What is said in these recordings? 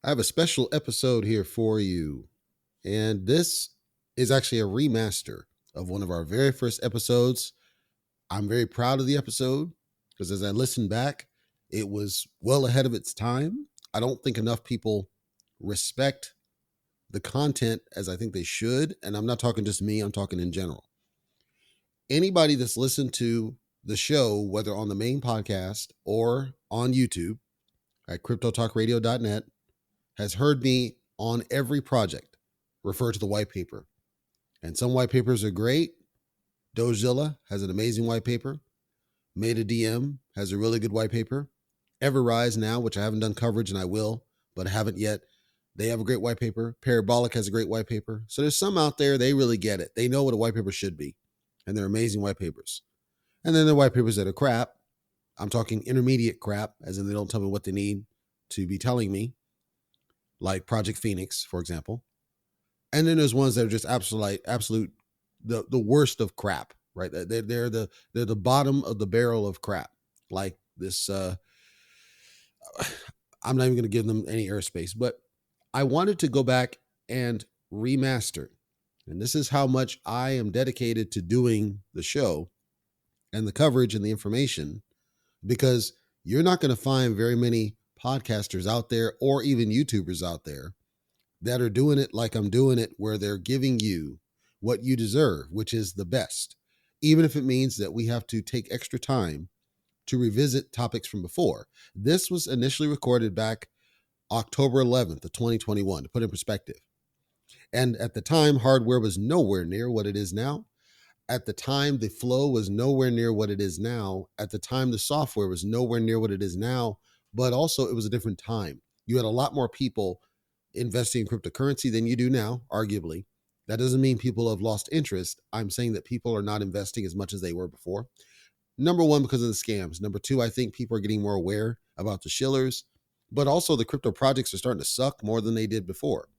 I have a special episode here for you. And this is actually a remaster of one of our very first episodes. I'm very proud of the episode because as I listened back, it was well ahead of its time. I don't think enough people respect the content as I think they should. And I'm not talking just me, I'm talking in general. Anybody that's listened to the show, whether on the main podcast or on YouTube at cryptotalkradio.net, has heard me on every project refer to the white paper. And some white papers are great. Dozilla has an amazing white paper. MetaDM has a really good white paper. Everrise now, which I haven't done coverage and I will, but I haven't yet. They have a great white paper. Parabolic has a great white paper. So there's some out there, they really get it. They know what a white paper should be. And they're amazing white papers. And then there are white papers that are crap. I'm talking intermediate crap, as in they don't tell me what they need to be telling me, like Project Phoenix, for example. And then there's ones that are just absolute the worst of crap, right? They're the bottom of the barrel of crap. Like this, I'm not even going to give them any airspace, but I wanted to go back and remaster. And this is how much I am dedicated to doing the show and the coverage and the information, because you're not going to find very many podcasters out there or even YouTubers out there that are doing it like I'm doing it, where they're giving you what you deserve, which is the best, even if it means that we have to take extra time to revisit topics from before. This was initially recorded back October 11th of 2021, to put in perspective. And at the time, hardware was nowhere near what it is now. At the time, the flow was nowhere near what it is now. At the time, the software was nowhere near what it is now. But also, it was a different time. You had a lot more people investing in cryptocurrency than you do now, arguably. That doesn't mean people have lost interest. I'm saying that people are not investing as much as they were before. Number one, because of the scams. Number two, I think people are getting more aware about the shillers, but also the crypto projects are starting to suck more than they did before.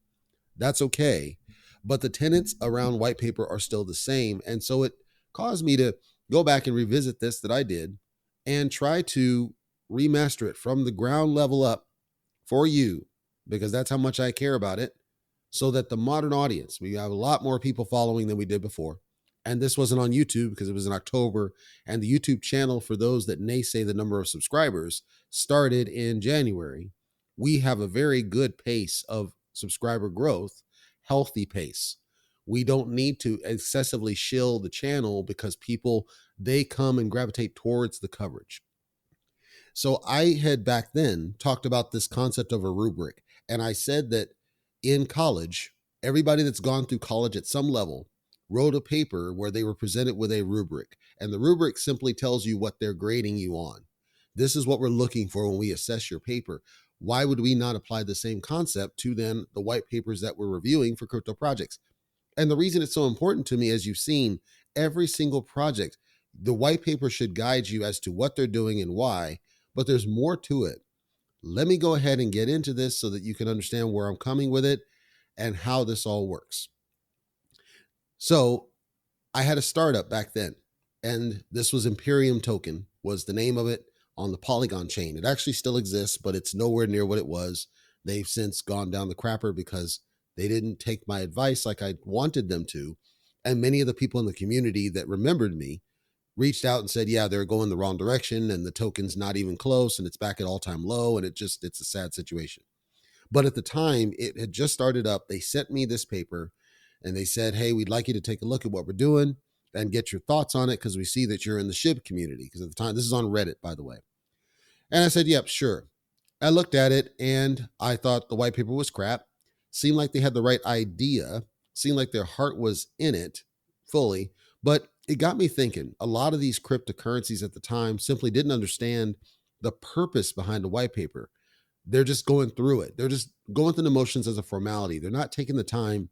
That's okay. But the tenets around white paper are still the same. And so it caused me to go back and revisit this that I did and try to remaster it from the ground level up for you, because that's how much I care about it, so that the modern audience, we have a lot more people following than we did before. And this wasn't on YouTube because it was in October. And the YouTube channel, for those that naysay the number of subscribers, started in January. We have a very good pace of subscriber growth, healthy pace. We don't need to excessively shill the channel because people, they come and gravitate towards the coverage. So I had back then talked about this concept of a rubric. And I said that in college, everybody that's gone through college at some level wrote a paper where they were presented with a rubric. And the rubric simply tells you what they're grading you on. This is what we're looking for when we assess your paper. Why would we not apply the same concept to then the white papers that we're reviewing for crypto projects? And the reason it's so important to me, as you've seen, every single project, the white paper should guide you as to what they're doing and why, but there's more to it. Let me go ahead and get into this so that you can understand where I'm coming with it and how this all works. So I had a startup back then, and this was Imperium Token, was the name of it, on the Polygon chain. It actually still exists, but it's nowhere near what it was. They've since gone down the crapper because they didn't take my advice like I wanted them to. And many of the people in the community that remembered me reached out and said, yeah, they're going the wrong direction and the token's not even close and it's back at all-time low, and it's a sad situation. But at the time, it had just started up. They sent me this paper and they said, hey, we'd like you to take a look at what we're doing and get your thoughts on it, because we see that you're in the SHIB community. Because at the time, this is on Reddit, by the way. And I said, yep, sure. I looked at it and I thought the white paper was crap. Seemed like they had the right idea. Seemed like their heart was in it fully. But it got me thinking, a lot of these cryptocurrencies at the time simply didn't understand the purpose behind the white paper. They're just going through it. They're just going through the motions as a formality. They're not taking the time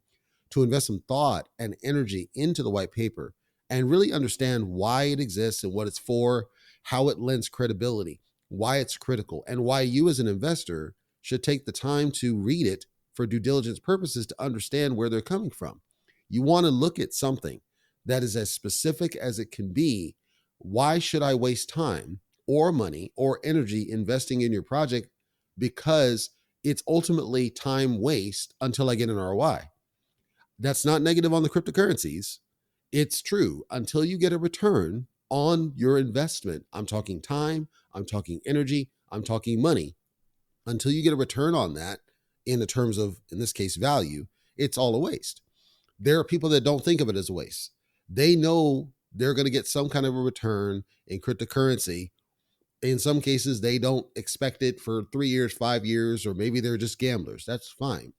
to invest some thought and energy into the white paper and really understand why it exists and what it's for, how it lends credibility, why it's critical, and why you as an investor should take the time to read it for due diligence purposes to understand where they're coming from. You want to look at something that is as specific as it can be. Why should I waste time or money or energy investing in your project? Because it's ultimately time waste until I get an ROI. That's not negative on the cryptocurrencies. It's true. Until you get a return on your investment, I'm talking time, I'm talking energy, I'm talking money. Until you get a return on that in the terms of, in this case, value, it's all a waste. There are people that don't think of it as a waste. They know they're going to get some kind of a return in cryptocurrency. In some cases, they don't expect it for 3 years, 5 years, or maybe they're just gamblers. That's fine.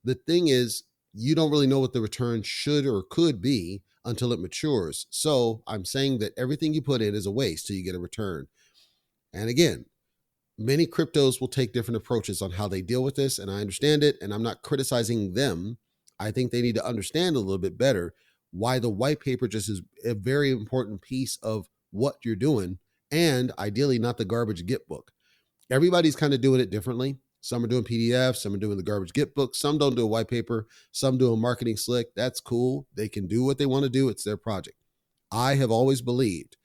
The thing is, you don't really know what the return should or could be until it matures. So I'm saying that everything you put in is a waste till you get a return. And again, many cryptos will take different approaches on how they deal with this, and I understand it, and I'm not criticizing them. I think they need to understand a little bit better why the white paper just is a very important piece of what you're doing, and ideally not the garbage Git book. Everybody's kind of doing it differently. Some are doing PDFs, some are doing the garbage Git book, some don't do a white paper, some do a marketing slick. That's cool. They can do what they want to do. It's their project. I have always believed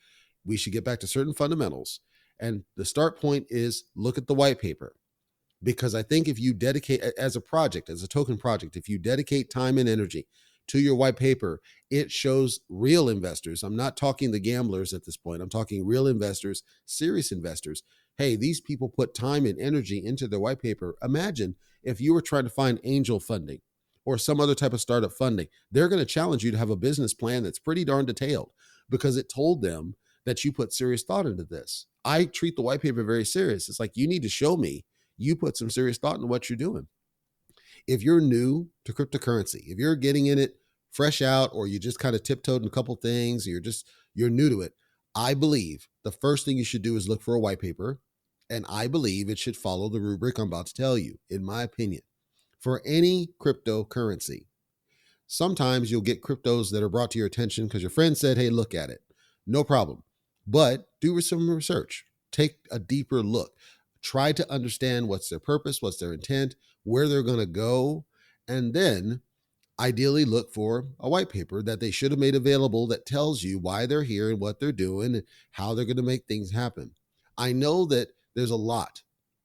we should get back to certain fundamentals. And the start point is look at the white paper. Because I think if you dedicate, as a project, as a token project, if you dedicate time and energy to your white paper, it shows real investors. I'm not talking the gamblers at this point. I'm talking real investors, serious investors. Hey, these people put time and energy into their white paper. Imagine if you were trying to find angel funding or some other type of startup funding. They're going to challenge you to have a business plan that's pretty darn detailed because it told them that you put serious thought into this. I treat the white paper very serious. It's like, you need to show me you put some serious thought into what you're doing. If you're new to cryptocurrency, if you're getting in it fresh out, or you just kind of tiptoed in a couple things, you're new to it, I believe the first thing you should do is look for a white paper. And I believe it should follow the rubric I'm about to tell you, in my opinion. For any cryptocurrency, sometimes you'll get cryptos that are brought to your attention because your friend said, hey, look at it. No problem. But do some research. Take a deeper look. Try to understand what's their purpose, what's their intent, where they're going to go, and then ideally look for a white paper that they should have made available that tells you why they're here and what they're doing and how they're going to make things happen. I know that there's a lot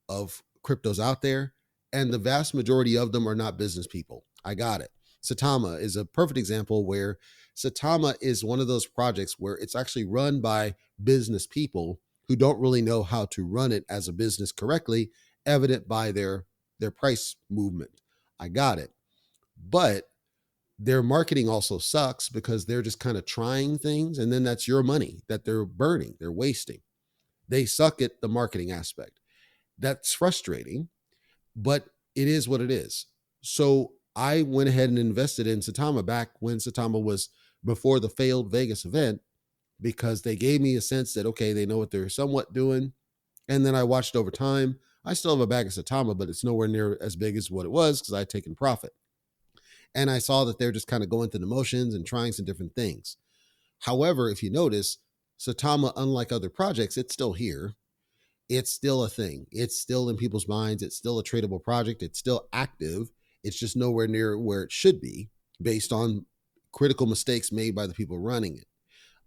of cryptos out there, and the vast majority of them are not business people. I got it. Satama is a perfect example where Satama is one of those projects where it's actually run by business people who don't really know how to run it as a business correctly, evident by their price movement. I got it. But their marketing also sucks because they're just kind of trying things, and then that's your money that they're burning, they're wasting. They suck at the marketing aspect. That's frustrating, but it is what it is. So I went ahead and invested in Satama back when Satama was before the failed Vegas event, because they gave me a sense that, okay, they know what they're somewhat doing. And then I watched over time. I still have a bag of Satama, but it's nowhere near as big as what it was because I had taken profit. And I saw that they're just kind of going through the motions and trying some different things. However, if you notice, Satama, unlike other projects, it's still here. It's still a thing. It's still in people's minds. It's still a tradable project. It's still active. It's just nowhere near where it should be based on critical mistakes made by the people running it,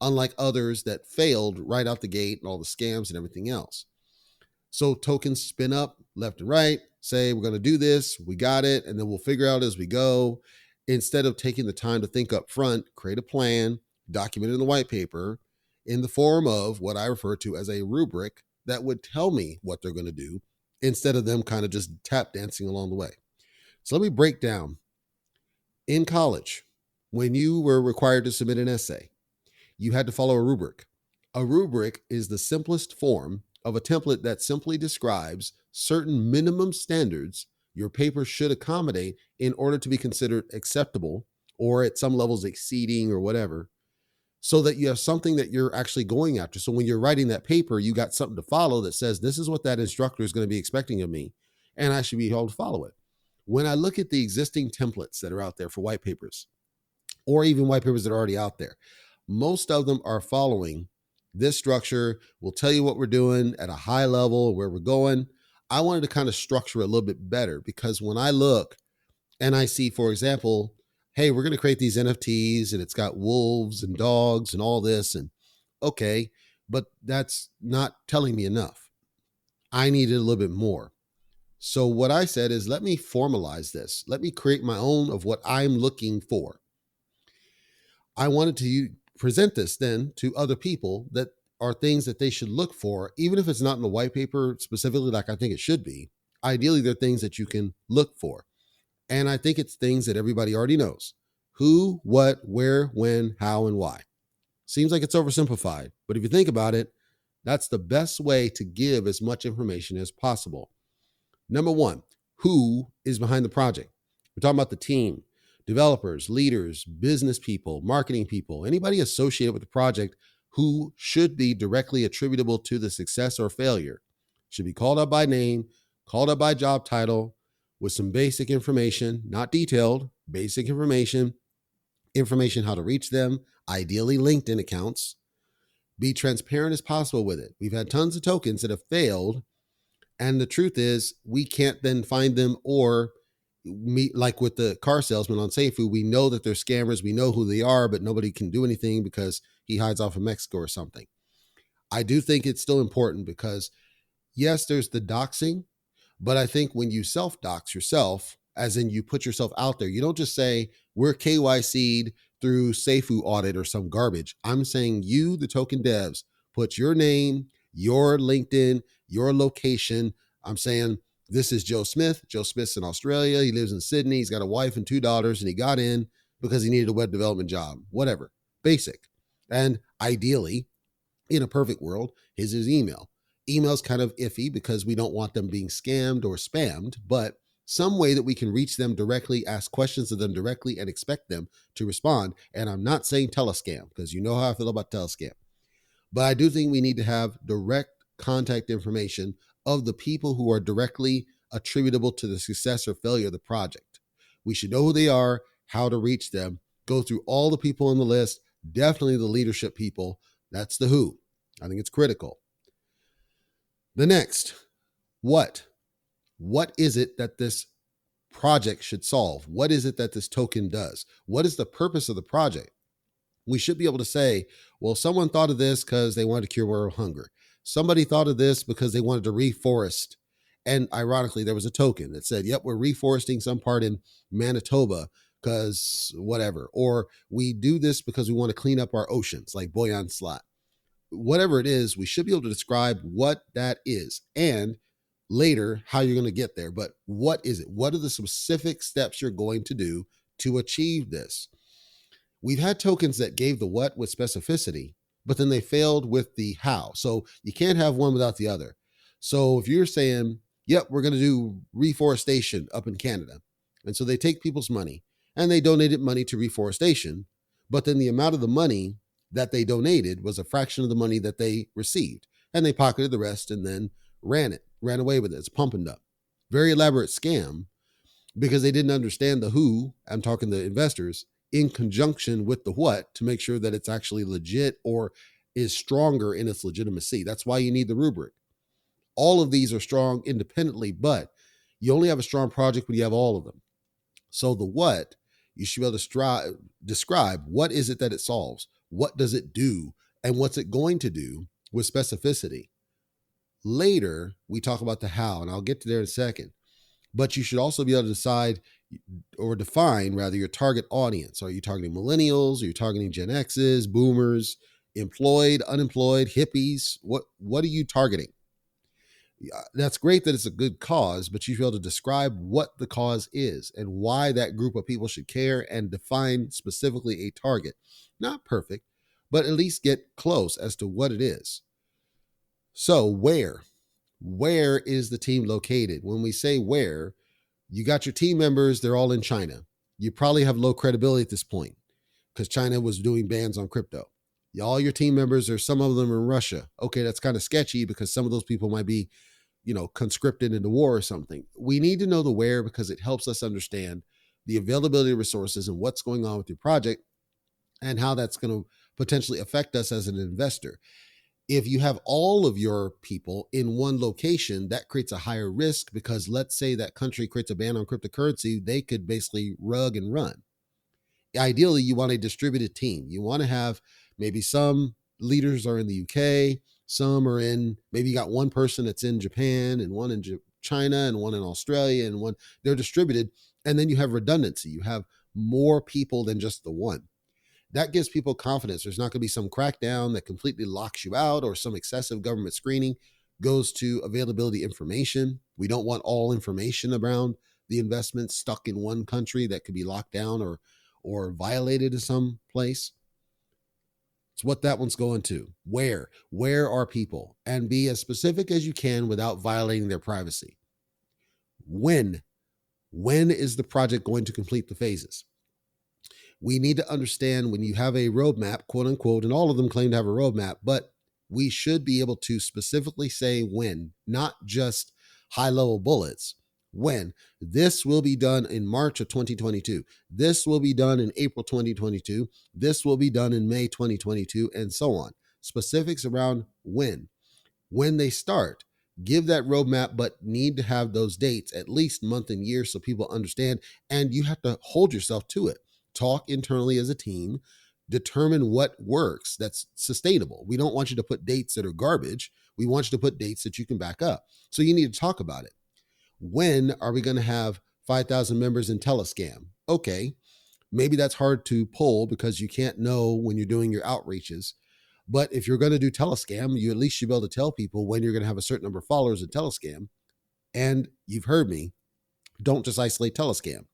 unlike others that failed right out the gate and all the scams and everything else. So tokens spin up left and right, say, we're going to do this, we got it, and then we'll figure out as we go. Instead of taking the time to think up front, create a plan, document it in the white paper in the form of what I refer to as a rubric that would tell me what they're going to do instead of them kind of just tap dancing along the way. So let me break down. In college, when you were required to submit an essay, you had to follow a rubric. A rubric is the simplest form of a template that simply describes certain minimum standards your paper should accommodate in order to be considered acceptable, or at some levels exceeding or whatever, so that you have something that you're actually going after. So when you're writing that paper, you got something to follow that says, this is what that instructor is going to be expecting of me, and I should be able to follow it. When I look at the existing templates that are out there for white papers, or even white papers that are already out there, most of them are following this structure. We'll tell you what we're doing at a high level, where we're going. I wanted to kind of structure it a little bit better, because when I look and I see, for example, hey, we're going to create these NFTs and it's got wolves and dogs and all this, and okay, but that's not telling me enough. I needed a little bit more. So what I said is, let me formalize this. Let me create my own of what I'm looking for. I wanted to present this then to other people that are things that they should look for, even if it's not in the white paper specifically like I think it should be. Ideally, they're things that you can look for. And I think it's things that everybody already knows: who, what, where, when, how, and why. Seems like it's oversimplified, but if you think about it, that's the best way to give as much information as possible. Number one, who is behind the project? We're talking about the team, developers, leaders, business people, marketing people, anybody associated with the project who should be directly attributable to the success or failure. Should be called up by name, called up by job title, with some basic information, not detailed, basic information how to reach them, ideally LinkedIn accounts. Be transparent as possible with it. We've had tons of tokens that have failed, and the truth is we can't then find them, or meet, like with the car salesman on Seifu, we know that they're scammers, we know who they are, but nobody can do anything because he hides off in Mexico or something. I do think it's still important because, yes, there's the doxing, but I think when you self-dox yourself, as in you put yourself out there, you don't just say, we're KYC'd through Seifu Audit or some garbage. I'm saying you, the token devs, put your name, your LinkedIn, your location. I'm saying, this is Joe Smith. Joe Smith's in Australia. He lives in Sydney. He's got a wife and 2 daughters, and he got in because he needed a web development job. Whatever. Basic. And ideally, in a perfect world, his email. Email's kind of iffy because we don't want them being scammed or spammed, but some way that we can reach them directly, ask questions of them directly, and expect them to respond. And I'm not saying telescam, because you know how I feel about telescam. But I do think we need to have direct contact information of the people who are directly attributable to the success or failure of the project. We should know who they are, how to reach them, go through all the people on the list, definitely the leadership people. That's the who. I think it's critical. The next, what? What is it that this project should solve? What is it that this token does? What is the purpose of the project? We should be able to say, well, someone thought of this because they wanted to cure world hunger. Somebody thought of this because they wanted to reforest. And ironically, there was a token that said, yep, we're reforesting some part in Manitoba because whatever. Or we do this because we want to clean up our oceans, like Boyan Slat. Whatever it is, we should be able to describe what that is and later how you're going to get there. But what is it? What are the specific steps you're going to do to achieve this? We've had tokens that gave the what with specificity, but then they failed with the how. So you can't have one without the other. So if you're saying, yep, we're going to do reforestation up in Canada, and so they take people's money and they donated money to reforestation, but then the amount of the money that they donated was a fraction of the money that they received, and they pocketed the rest and then ran away with it. It's pumping up. Very elaborate scam because they didn't understand the who, I'm talking to investors, in conjunction with the what to make sure that it's actually legit or is stronger in its legitimacy. That's why you need the rubric. All of these are strong independently, but you only have a strong project when you have all of them. So the what, you should be able to describe what is it that it solves, what does it do, and what's it going to do with specificity. Later, we talk about the how, and I'll get to there in a second. But you should also be able to decide or define rather your target audience. Are you targeting millennials? Are you targeting Gen X's, boomers, employed, unemployed, hippies? What are you targeting? That's great that it's a good cause, but you should be able to describe what the cause is and why that group of people should care and define specifically a target. Not perfect, but at least get close as to what it is. So where is the team located? When we say where, you got your team members, they're all in China. You probably have low credibility at this point because China was doing bans on crypto. All your team members, or some of them are in Russia. Okay, that's kind of sketchy because some of those people might be, conscripted into war or something. We need to know the where because it helps us understand the availability of resources and what's going on with your project and how that's going to potentially affect us as an investor. If you have all of your people in one location, that creates a higher risk because let's say that country creates a ban on cryptocurrency, they could basically rug and run. Ideally, you want a distributed team. You want to have maybe some leaders are in the UK, some are in, maybe you got one person that's in Japan and one in China and one in Australia and one, they're distributed. And then you have redundancy. You have more people than just the one. That gives people confidence. There's not going to be some crackdown that completely locks you out, or some excessive government screening goes to availability information. We don't want all information around the investment stuck in one country that could be locked down or violated in some place. It's what that one's going to. Where are people? And be as specific as you can without violating their privacy. When is the project going to complete the phases? We need to understand, when you have a roadmap, quote unquote, and all of them claim to have a roadmap, but we should be able to specifically say when, not just high level bullets. When this will be done in March of 2022, this will be done in April 2022, this will be done in May 2022, and so on. Specifics around when they start. Give that roadmap, but need to have those dates, at least month and year, so people understand. And you have to hold yourself to it. Talk internally as a team, determine what works that's sustainable. We don't want you to put dates that are garbage. We want you to put dates that you can back up. So you need to talk about it. When are we going to have 5,000 members in Telescam? Okay, maybe that's hard to pull because you can't know when you're doing your outreaches. But if you're going to do Telescam, you at least should be able to tell people when you're going to have a certain number of followers in Telescam. And you've heard me, don't just isolate Telescam.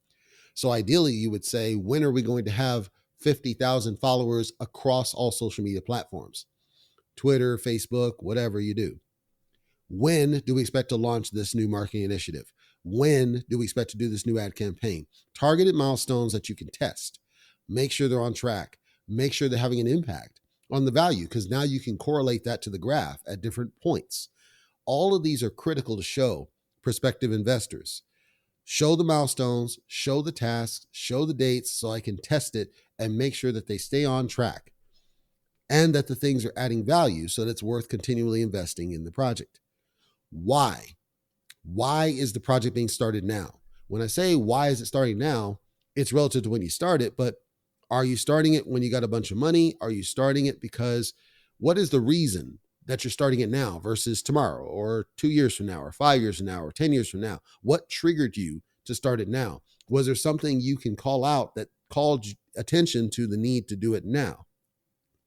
So ideally, you would say, when are we going to have 50,000 followers across all social media platforms? Twitter, Facebook, whatever you do. When do we expect to launch this new marketing initiative? When do we expect to do this new ad campaign? Targeted milestones that you can test. Make sure they're on track. Make sure they're having an impact on the value, because now you can correlate that to the graph at different points. All of these are critical to show prospective investors. Show the milestones, show the tasks, show the dates, so I can test it and make sure that they stay on track and that the things are adding value so that it's worth continually investing in the project. Why? Why is the project being started now? When I say why is it starting now, it's relative to when you start it, but are you starting it when you got a bunch of money? Are you starting it because, what is the reason that you're starting it now versus tomorrow or 2 years from now or 5 years from now or 10 years from now? What triggered you to start it now? Was there something you can call out that called attention to the need to do it now?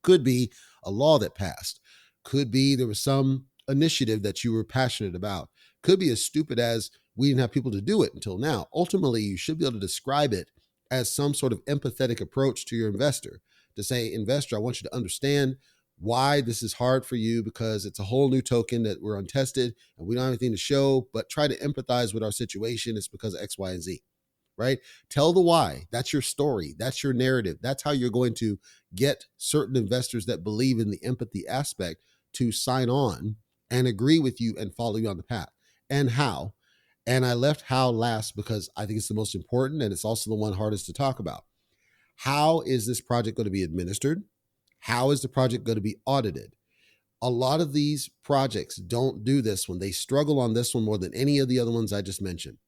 Could be a law that passed. Could be there was some initiative that you were passionate about. Could be as stupid as we didn't have people to do it until now. Ultimately, you should be able to describe it as some sort of empathetic approach to your investor, to say, investor, I want you to understand why this is hard for you, because it's a whole new token that we're untested and we don't have anything to show, but try to empathize with our situation. It's because of X, Y, and Z, right? Tell the why. That's your story. That's your narrative. That's how you're going to get certain investors that believe in the empathy aspect to sign on and agree with you and follow you on the path. And how. And I left how last because I think it's the most important, and it's also the one hardest to talk about. How is this project going to be administered? How is the project going to be audited? A lot of these projects don't do this one. They struggle on this one more than any of the other ones I just mentioned.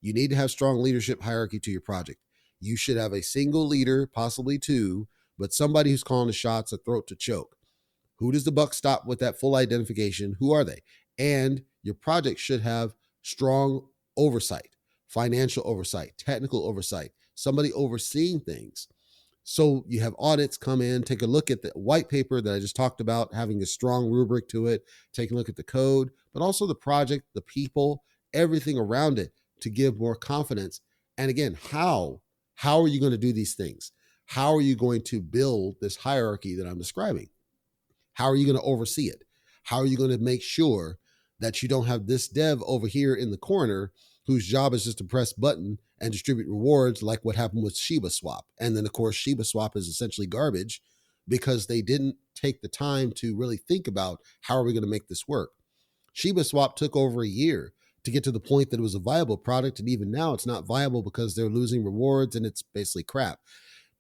You need to have strong leadership hierarchy to your project. You should have a single leader, possibly two, but somebody who's calling the shots, a throat to choke. Who does the buck stop with that full identification? Who are they? And your project should have strong oversight, financial oversight, technical oversight, somebody overseeing things. So you have audits come in, take a look at the white paper that I just talked about, having a strong rubric to it, take a look at the code, but also the project, the people, everything around it to give more confidence. And again, how are you going to do these things? How are you going to build this hierarchy that I'm describing? How are you going to oversee it? How are you going to make sure that you don't have this dev over here in the corner whose job is just to press button and distribute rewards, like what happened with Shiba Swap? And then, of course, Shiba Swap is essentially garbage because they didn't take the time to really think about how are we going to make this work. Shiba Swap took over a year to get to the point that it was a viable product, and even now it's not viable because they're losing rewards and it's basically crap.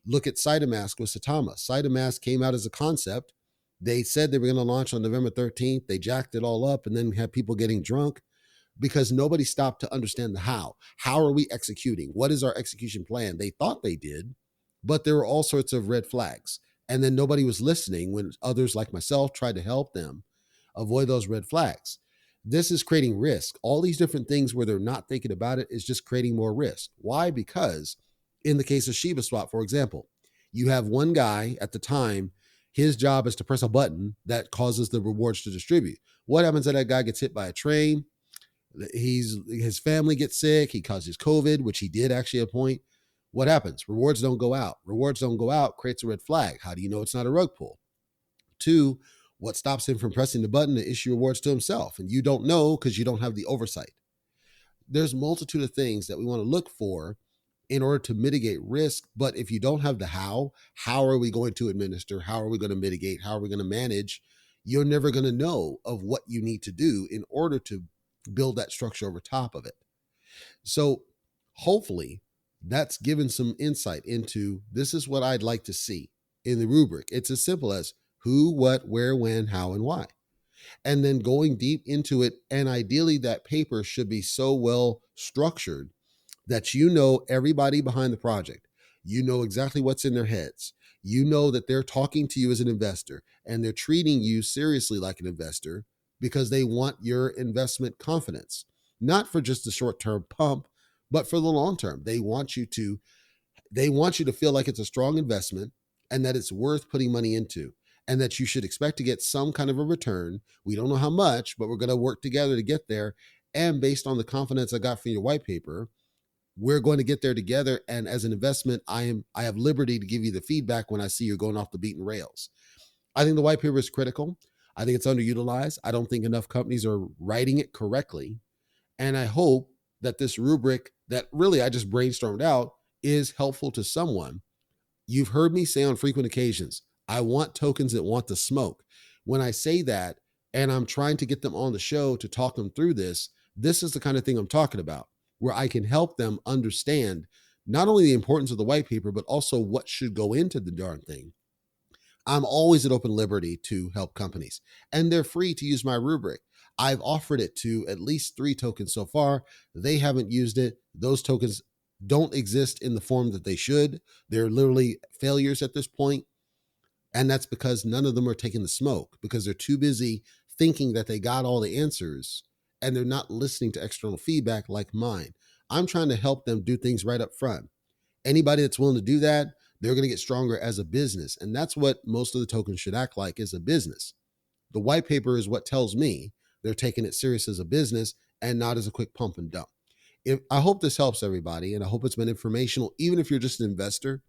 Look at Cytomask with Satama. Cytomask came out as a concept. They said they were going to launch on November 13th. They jacked it all up and then had people getting drunk because nobody stopped to understand the how. How are we executing? What is our execution plan? They thought they did, but there were all sorts of red flags. And then nobody was listening when others like myself tried to help them avoid those red flags. This is creating risk. All these different things where they're not thinking about it is just creating more risk. Why? Because in the case of Shiba Swap, for example, you have one guy at the time, his job is to press a button that causes the rewards to distribute. What happens if that guy gets hit by a train? His family gets sick. He causes COVID, which he did actually at a point. What happens? Rewards don't go out. Rewards don't go out creates a red flag. How do you know it's not a rug pull? Two, what stops him from pressing the button to issue rewards to himself? And you don't know because you don't have the oversight. There's a multitude of things that we want to look for in order to mitigate risk. But if you don't have the how are we going to administer? How are we going to mitigate? How are we going to manage? You're never going to know of what you need to do in order to build that structure over top of it. So hopefully that's given some insight into this is what I'd like to see in the rubric. It's as simple as who, what, where, when, how, and why. And then going deep into it. And ideally that paper should be so well structured that you know everybody behind the project. You know exactly what's in their heads. You know that they're talking to you as an investor and they're treating you seriously like an investor because they want your investment confidence, not for just the short-term pump, but for the long term. They want you to feel like it's a strong investment and that it's worth putting money into and that you should expect to get some kind of a return. We don't know how much, but we're going to work together to get there. And based on the confidence I got from your white paper, we're going to get there together. And as an investment, I have liberty to give you the feedback when I see you're going off the beaten rails. I think the white paper is critical. I think it's underutilized. I don't think enough companies are writing it correctly. And I hope that this rubric that really I just brainstormed out is helpful to someone. You've heard me say on frequent occasions, I want tokens that want to smoke. When I say that, and I'm trying to get them on the show to talk them through this is the kind of thing I'm talking about, where I can help them understand not only the importance of the white paper, but also what should go into the darn thing. I'm always at open liberty to help companies, and they're free to use my rubric. I've offered it to at least 3 tokens so far. They haven't used it. Those tokens don't exist in the form that they should. They're literally failures at this point. And that's because none of them are taking the smoke because they're too busy thinking that they got all the answers and they're not listening to external feedback like mine. I'm trying to help them do things right up front. Anybody that's willing to do that, they're going to get stronger as a business. And that's what most of the tokens should act like as a business. The white paper is what tells me they're taking it serious as a business and not as a quick pump and dump. I hope this helps everybody, and I hope it's been informational, even if you're just an investor,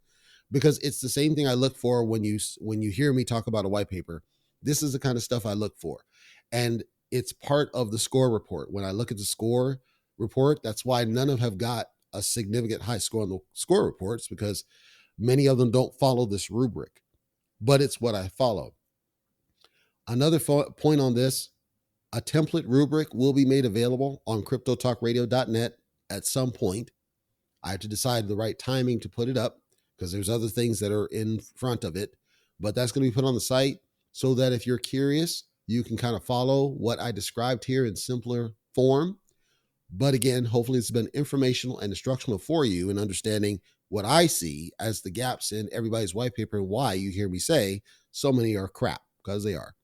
because it's the same thing I look for when you hear me talk about a white paper. This is the kind of stuff I look for. And it's part of the score report. When I look at the score report, that's why none of them have got a significant high score on the score reports, because many of them don't follow this rubric, but it's what I follow. Another point on this, a template rubric will be made available on cryptotalkradio.net at some point. I have to decide the right timing to put it up because there's other things that are in front of it, but that's going to be put on the site so that if you're curious, you can kind of follow what I described here in simpler form. But again, hopefully it's been informational and instructional for you in understanding what I see as the gaps in everybody's white paper and why you hear me say so many are crap, because they are.